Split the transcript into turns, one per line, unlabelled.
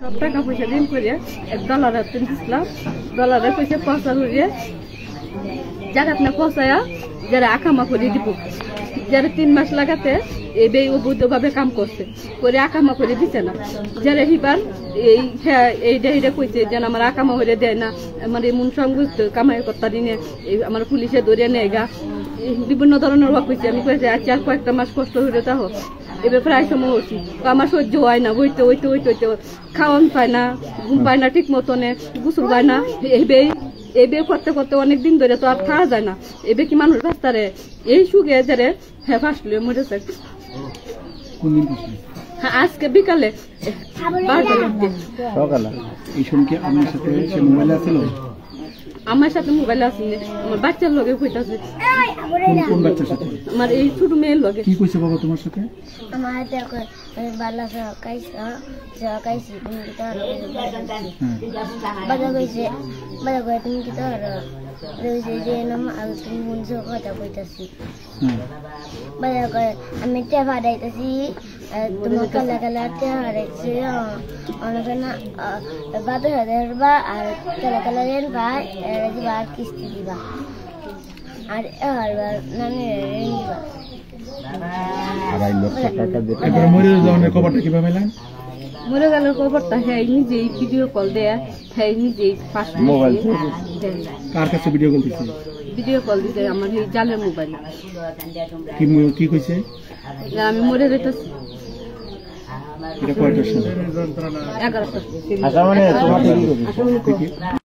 সব টাকা পয়সা ঋণ করে $1 দিয়েছিলাম। ডলারের পয়সা পয়সা করিয়ে যারা আপনার পয়সায়া যারা আকামা করে দিব, যারা 3 মাস লাগাতে এবে অবৈধভাবে কাম করছে করে আকামা করে দিচ্ছে না, যারা হিবার এইটা কইছে যেন আমার আকামা হয়ে দেয় না, আমার এমন সংযুক্ত কামাই কর্তা দিনে আমার পুলিশে ধরে নেয় গা, বিভিন্ন ধরনের ওয়া কইছে। আমি কইছি আচ্ছা আর কয়েকটা মাস কষ্ট হইলে তাহো এবার প্রায় সময় হচ্ছি আমার সহ্য হয় না, হইতে হইতে হইতে হইতে খাওয়ান পায় না, ঘুম পায় না ঠিক মতনে, গোসল পায় না, এবে করতে করতে অনেকদিন ধরে তো আর খাওয়া যায় না। এবে কি মানুষ রাস্তারে এই সুখে যারে হ্যাঁ ফাঁসলে মরেছে। আজকে বিকালে আমার সাথে মোবাইল আছে, আমার বাচ্চার লগে কইতাছে।
কোন বাচ্চার সাথে?
আমার এই ছোট মেয়ের লগে।
কি কইছে বাবা তোমার সাথে?
আমার হাতে বালা কাইছি তুমি কি তার বাবা কইছে তুমি কি তার রইছে যে নাম আর তুমি মনসো কথা কইতাছি। বাবা কয় আমি তে ফাড়াইতাছি তুমি কালা কালা তে হারাইছে অনেক না বাবা হাজারবা আর কালা কালা রেন ভাই এর আর কিস্তি দিবা আর আর নানি রেন দিবা।
মরে যাওয়ার খবরটা কিভাবে পেলেন?
মরে গেল খবরটা হ্যাঁ নিজেই ভিডিও কল দেয়া, হ্যাঁ নিজেই মোবাইল।
কার কাছে ভিডিও কল দিছে?
ভিডিও কল দিতে আমার এই জালের মোবাইল।
কি কইছে?
আমি মরে যেতেছি।
এটা কয়টার সময়?
11টা।